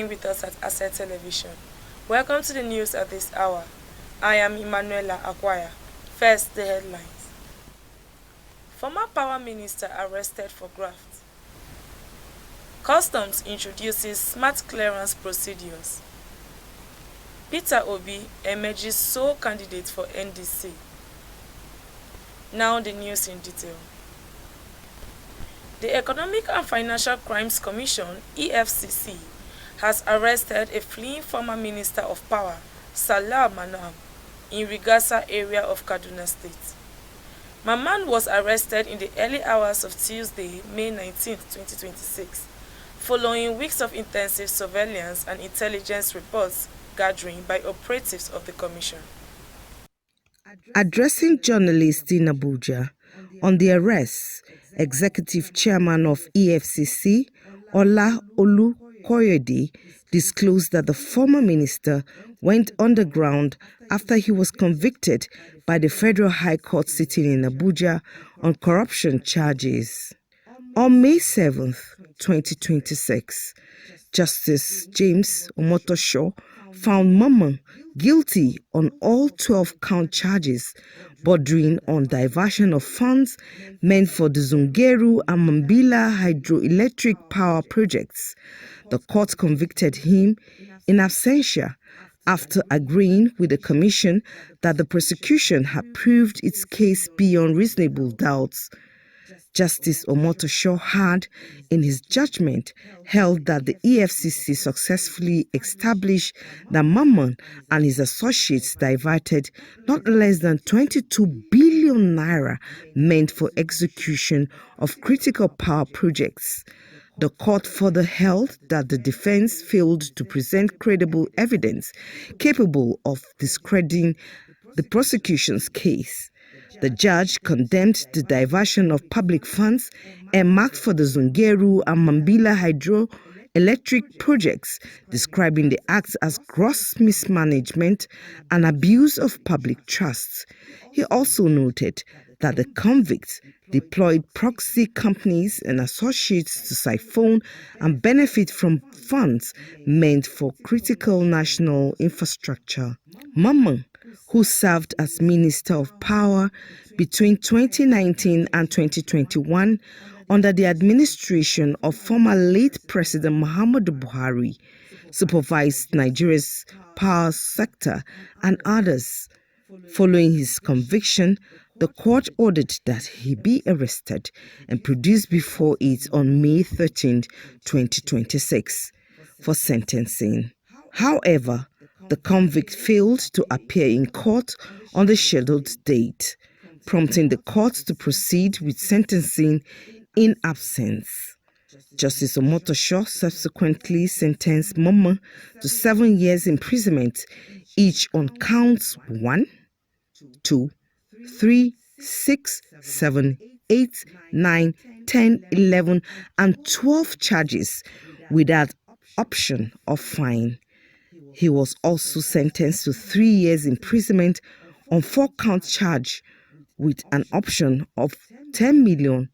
staying with us at Asset Television. Welcome to the news at this hour. I am Emanuela Akwaya. First, the headlines. Former Power Minister arrested for graft. Customs introduces smart clearance procedures. Peter Obi emerges sole candidate for NDC. Now the news in detail. The Economic and Financial Crimes Commission, EFCC, has arrested a fleeing former Minister of Power, Salah Manam, in Rigasa area of Kaduna State. Maman was arrested in the early hours of Tuesday, May 19, 2026, following weeks of intensive surveillance and intelligence reports gathering by operatives of the Commission. Addressing journalists in Abuja on the arrest, Executive Chairman of EFCC, Ola Olukoyede, disclosed that the former minister went underground after he was convicted by the Federal High Court sitting in Abuja on corruption charges. On May 7, 2026, Justice James Omotosho found Maman guilty on all 12-count charges bordering on diversion of funds meant for the Zungeru and Mambila hydroelectric power projects. The court convicted him in absentia after agreeing with the commission that the prosecution had proved its case beyond reasonable doubts. Justice Omotosho had, in his judgment, held that the EFCC successfully established that Maman and his associates diverted not less than 22 billion naira meant for execution of critical power projects. The court further held that the defense failed to present credible evidence capable of discrediting the prosecution's case. The judge condemned the diversion of public funds earmarked for the Zungeru and Mambila hydroelectric projects, describing the acts as gross mismanagement and abuse of public trust. He also noted that the convicts deployed proxy companies and associates to siphon and benefit from funds meant for critical national infrastructure. Maman, who served as Minister of Power between 2019 and 2021 under the administration of former late President Muhammadu Buhari, supervised Nigeria's power sector and others. Following his conviction, the court ordered that he be arrested and produced before it on May 13, 2026, for sentencing. However, the convict failed to appear in court on the scheduled date, prompting the court to proceed with sentencing in absence. Justice Omotosho subsequently sentenced Maman to 7 years imprisonment, each on counts 1, 2, 3, 6, 7, 8, 9, 10, 11, and 12 charges without option of fine. He was also sentenced to 3 years imprisonment on 4-count charge with an option of 10 million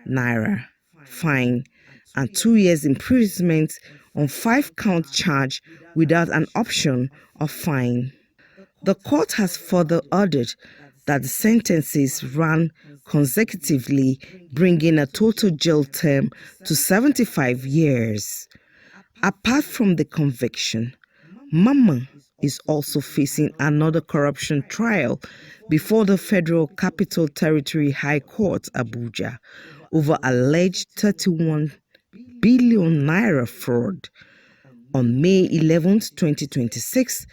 naira fine and 2 years imprisonment on 5-count charge without an option of fine. The court has further ordered that the sentences run consecutively, bringing a total jail term to 75 years. Apart from the conviction, Maman is also facing another corruption trial before the Federal Capital Territory High Court, Abuja, over alleged 31 billion naira fraud. On May 11, 2026,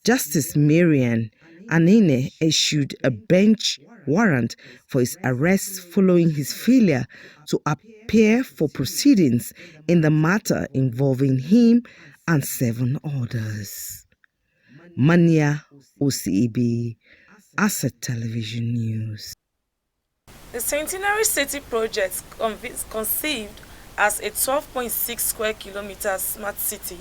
Justice Marian Anene issued a bench warrant for his arrest following his failure to appear for proceedings in the matter involving him and 7 others. Mania OCEB, Asset Television News. The Centenary City project, conceived as a 12.6 square kilometer smart city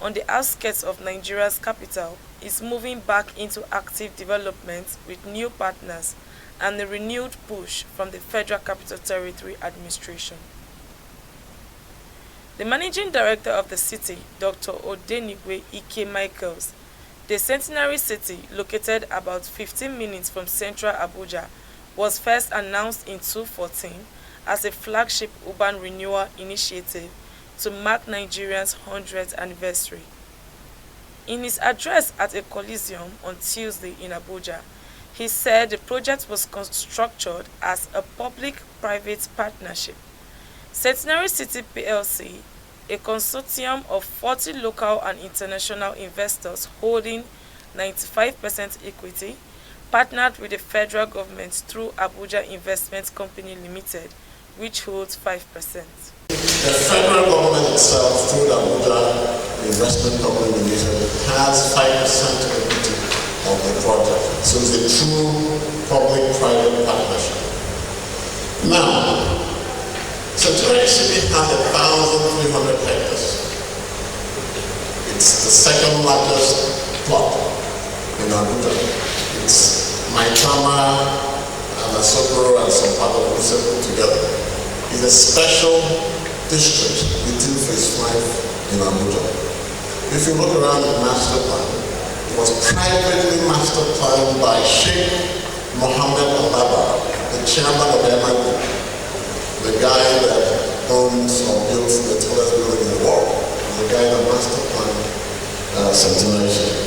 on the outskirts of Nigeria's capital, is moving back into active development with new partners and a renewed push from the Federal Capital Territory Administration. The managing director of the city, Dr. Odenigwe Ike Michaels, the centenary city, located about 15 minutes from central Abuja, was first announced in 2014 as a flagship urban renewal initiative to mark Nigeria's 100th anniversary. In his address at a Coliseum on Tuesday in Abuja, he said the project was structured as a public-private partnership. Centenary City plc, a consortium of 40 local and international investors holding 95% equity, partnered with the federal government through Abuja Investment Company Limited, which holds 5%. The federal government itself, through the Abuja Investment Company Limited, has 5% equity of the project. So it's a true public-private partnership. Now, Centenary City has 1,300 hectares. It's the second largest plot in Abuja. It's Maitama and Asokoro and some part of Wuse put together. It's a special district within Phase 5 in Abuja. If you look around the master plan, it was privately master planned by Sheikh Mohammed Alaba, the chairman of MIB. The guy that owns or built the tallest building in the world, the guy that master planned Centenary City.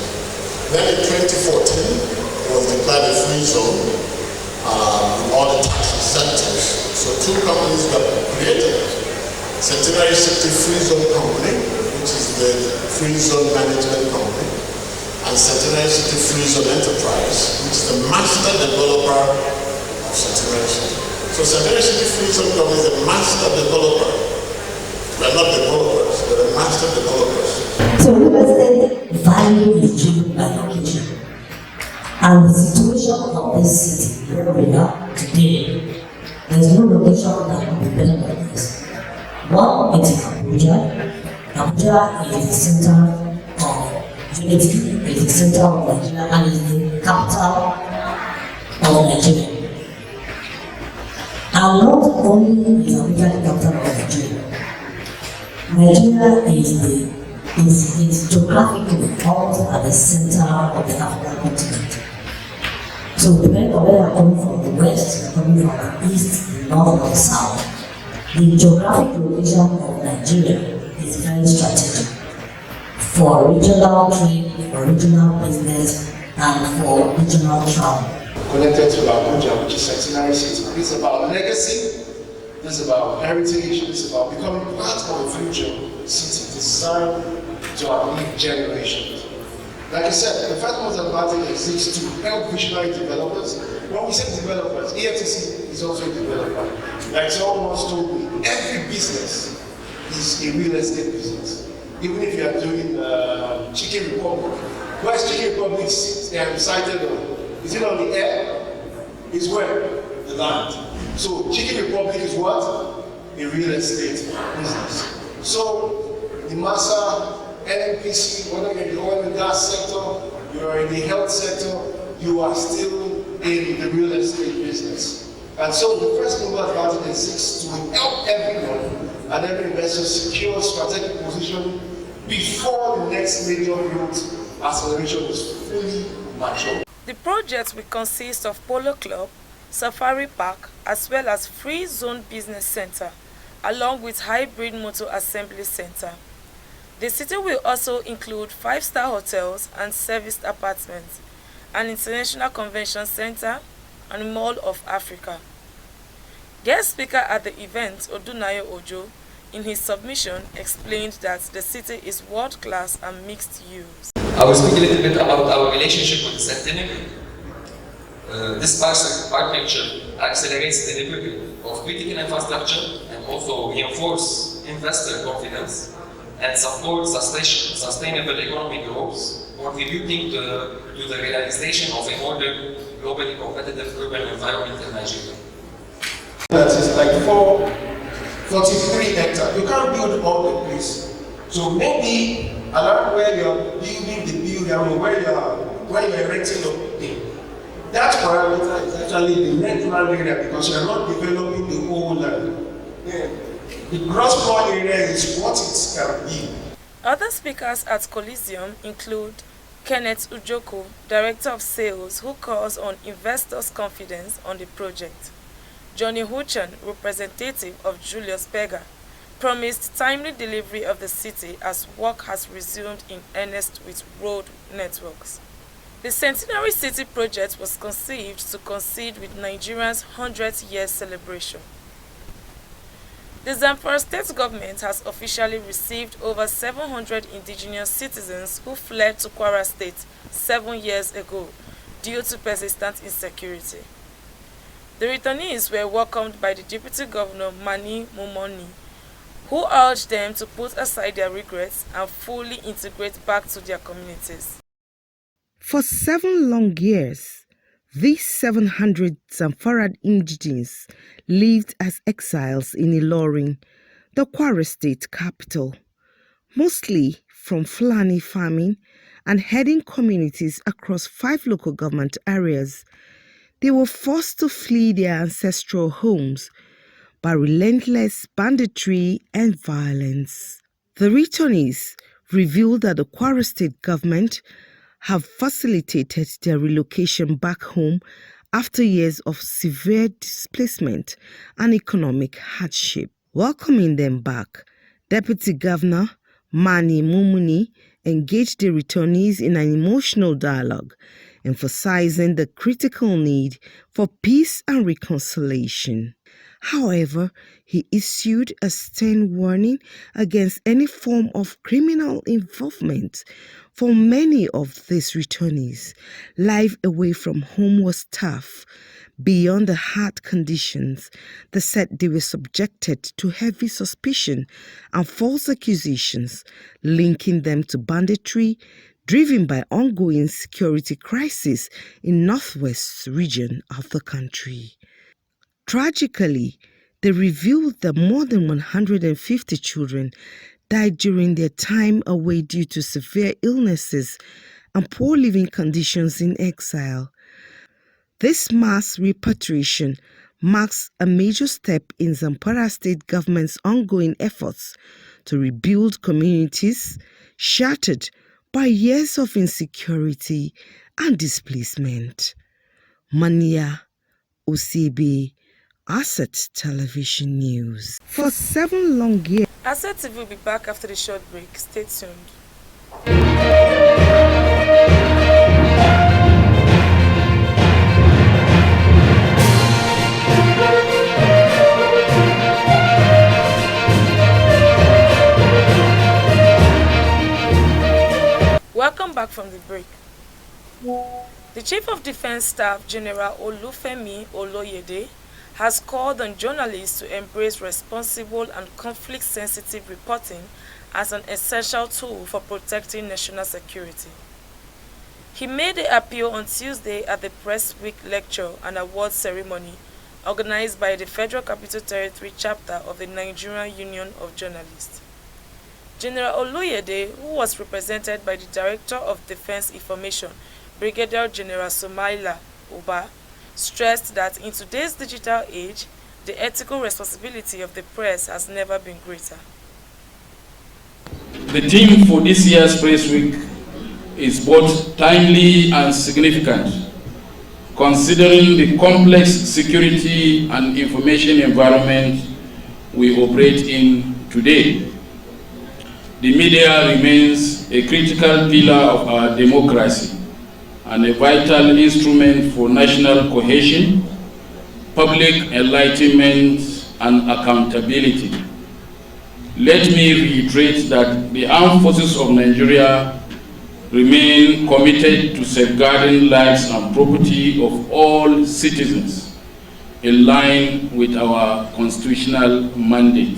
Then in 2014, it was declared a free zone in all the tax incentives. So two companies were created. Centenary City Free Zone Company, which is the free zone management company, and Centenary City Free Zone Enterprise, which is the master developer of Centenary City. So Centenary City Free Zone Company is a master developer. We're not developers, we're the master developers. So real estate value is driven by location. And the situation of this city where we are today, there is no location that will be better than this. One, it is Abuja. Abuja is the center of unity, is the center of Nigeria, and is the capital of Nigeria. And not only is Abuja the capital of Nigeria, Nigeria is geographically also at the center of the African continent. So depending on where you're coming from, the west, you're coming from the east, the north, or the south, the geographic location of Nigeria is very strategic for regional trade, for regional business, and for regional travel. Connected to Abuja, which is Centenary City. This is about legacy, this is about heritage, this is about becoming part of a future city designed to outlive generations. Like I said, the First Moves Advantage exists to help visionary developers. When we say developers, EFCC is also a developer. Like someone once told me, every business is a real estate business. Even if you are doing Chicken Republic. Where's Chicken Republic sited on? Is it on the air? It's where? The land. So Chicken Republic is what? A real estate business. So the MASA, NNPC, whether you're in the oil and gas sector, you're in the health sector, you are still in the real estate business. And so the First Mover Advantage exists to help everyone and every investor secure strategic position before the next major growth acceleration is fully mature. The project will consist of Polo Club, Safari Park, as well as Free Zone Business Center, along with Hybrid Motor Assembly Center. The city will also include 5-star hotels and serviced apartments, an international convention center, and Mall of Africa. Guest speaker at the event, Odunayo Ojo, in his submission explained that the city is world-class and mixed use. I will speak a little bit about our relationship with the Centenary. This partnership accelerates the delivery of critical infrastructure and also reinforce investor confidence and support sustainable economic growth, contributing to the realization of a modern, globally competitive urban environment in Nigeria. That is like 43 hectares. You can't build all the place. So maybe around where you're building the building, where you're erecting the thing, that parameter is actually the net land area because you're not developing the whole land. Yeah. The gross floor area is what it can be. Other speakers at Coliseum include Kenneth Ujoko, Director of Sales, who calls on investors' confidence on the project. Johnny Huchan, representative of Julius Berger, promised timely delivery of the city as work has resumed in earnest with road networks. The Centenary City project was conceived to coincide with Nigeria's 100th year celebration. The Zamfara state government has officially received over 700 indigenous citizens who fled to Kwara State 7 years ago due to persistent insecurity. The returnees were welcomed by the Deputy Governor Mani Mumoni, who urged them to put aside their regrets and fully integrate back to their communities. For 7 long years, these 700 Zamfara indigenes lived as exiles in Ilorin, the Kwara State capital, mostly from Fulani farming and herding communities across 5 local government areas. They were forced to flee their ancestral homes by relentless banditry and violence. The returnees revealed that the Kwara State government have facilitated their relocation back home after years of severe displacement and economic hardship. Welcoming them back, Deputy Governor Mani Mumuni engaged the returnees in an emotional dialogue, emphasizing the critical need for peace and reconciliation. However, he issued a stern warning against any form of criminal involvement. For many of these returnees, life away from home was tough. Beyond the hard conditions, they said they were subjected to heavy suspicion and false accusations, linking them to banditry, driven by ongoing security crisis in northwest region of the country. Tragically, they revealed that more than 150 children died during their time away due to severe illnesses and poor living conditions in exile. This mass repatriation marks a major step in Zamfara state government's ongoing efforts to rebuild communities shattered by years of insecurity and displacement. Mania Osibi, Asset Television News. For 7 long years. Asset TV will be back after the short break. Stay tuned. Welcome back from the break. The Chief of Defense Staff, General Olufemi Oloyede, has called on journalists to embrace responsible and conflict-sensitive reporting as an essential tool for protecting national security. He made the appeal on Tuesday at the Press Week Lecture and Awards ceremony organized by the Federal Capital Territory chapter of the Nigerian Union of Journalists. General Oloyede, who was represented by the Director of Defense Information, Brigadier General Somaila Uba, stressed that in today's digital age, the ethical responsibility of the press has never been greater. The theme for this year's Press Week is both timely and significant, considering the complex security and information environment we operate in today. The media remains a critical pillar of our democracy and a vital instrument for national cohesion, public enlightenment, and accountability. Let me reiterate that the armed forces of Nigeria remain committed to safeguarding lives and property of all citizens in line with our constitutional mandate.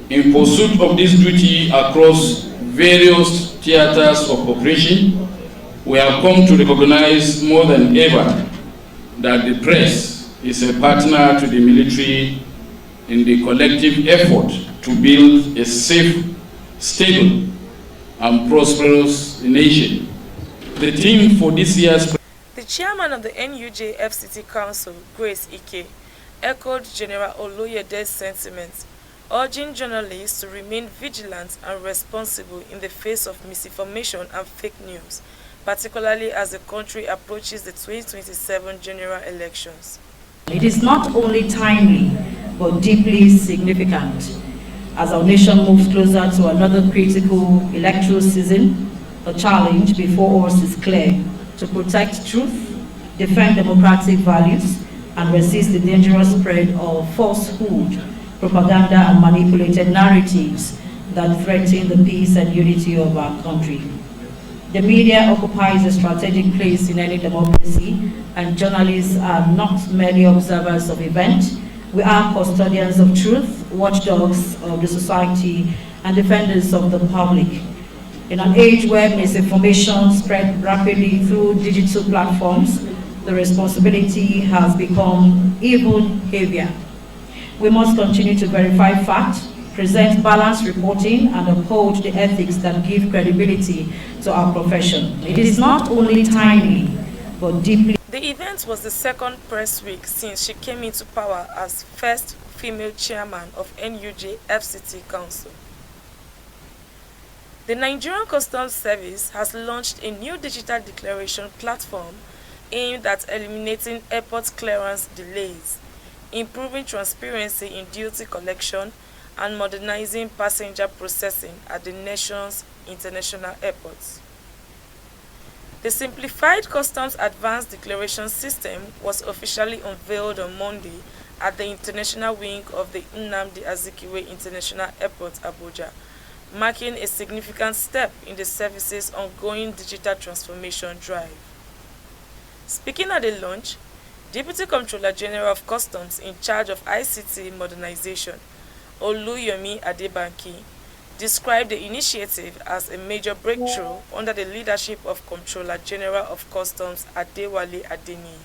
In pursuit of this duty across various theaters of operation, we have come to recognize more than ever that the press is a partner to the military in the collective effort to build a safe, stable, and prosperous nation. The theme for this year's... The chairman of the NUJ FCT Council, Grace Ike, echoed General Oloyede's sentiments urging journalists to remain vigilant and responsible in the face of misinformation and fake news, particularly as the country approaches the 2027 general elections. It is not only timely, but deeply significant as our nation moves closer to another critical electoral season. The challenge before us is clear: to protect truth, defend democratic values, and resist the dangerous spread of falsehood, propaganda, and manipulated narratives that threaten the peace and unity of our country. The media occupies a strategic place in any democracy, and journalists are not merely observers of events. We are custodians of truth, watchdogs of the society, and defenders of the public. In an age where misinformation spread rapidly through digital platforms, the responsibility has become even heavier. We must continue to verify facts, present balanced reporting, and uphold the ethics that give credibility to our profession. It is not only timely, but deeply. The event was the second press week since she came into power as first female chairman of NUJ FCT Council. The Nigerian Customs Service has launched a new digital declaration platform aimed at eliminating airport clearance delays, improving transparency in duty collection, and modernizing passenger processing at the nation's international airports. The simplified Customs Advanced Declaration System was officially unveiled on Monday at the international wing of the Nnamdi Azikiwe International Airport, Abuja, marking a significant step in the service's ongoing digital transformation drive. Speaking at the launch, Deputy Comptroller General of Customs in charge of ICT modernization, Oluyomi Adebanki, described the initiative as a major breakthrough under the leadership of Comptroller General of Customs Adewale Adeniyi.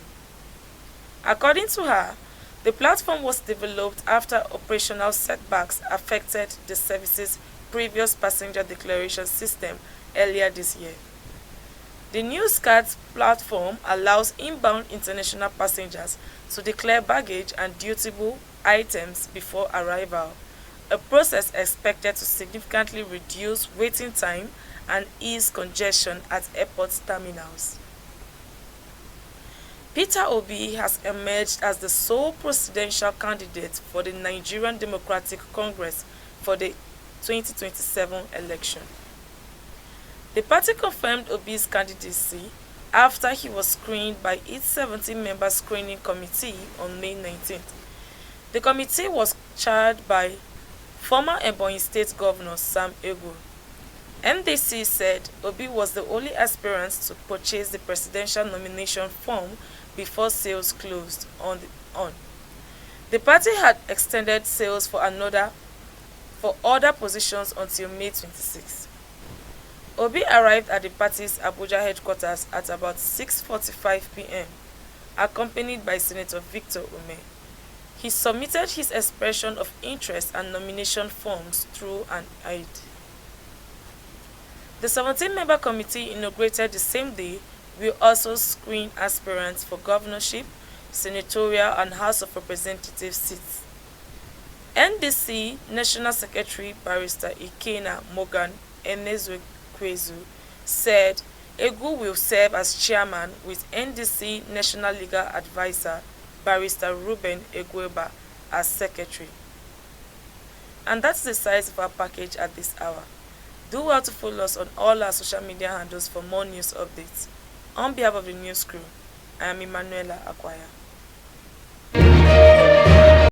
According to her, the platform was developed after operational setbacks affected the service's previous passenger declaration system earlier this year. The new SCAD platform allows inbound international passengers to declare baggage and dutiable items before arrival, a process expected to significantly reduce waiting time and ease congestion at airport terminals. Peter Obi has emerged as the sole presidential candidate for the Nigerian Democratic Congress for the 2027 election. The party confirmed Obi's candidacy after he was screened by its 17-member screening committee on May 19th. The committee was chaired by former Ebonyi State Governor Sam Ego. NDC said Obi was the only aspirant to purchase the presidential nomination form before sales closed on. The party had extended sales for other positions until May 26. Obi arrived at the party's Abuja headquarters at about 6:45 p.m., accompanied by Senator Victor Ume. He submitted his expression of interest and nomination forms through an ID. The 17-member committee inaugurated the same day will also screen aspirants for governorship, senatorial, and House of Representatives seats. NDC National Secretary Barrister Ikenna Morgan Enezwe-Kwezu said Egu will serve as chairman with NDC National Legal Advisor Barrister Ruben Egweba as secretary. And that's the size of our package at this hour. Do well to follow us on all our social media handles for more news updates. On behalf of the news crew, I am Emanuela Akwaya.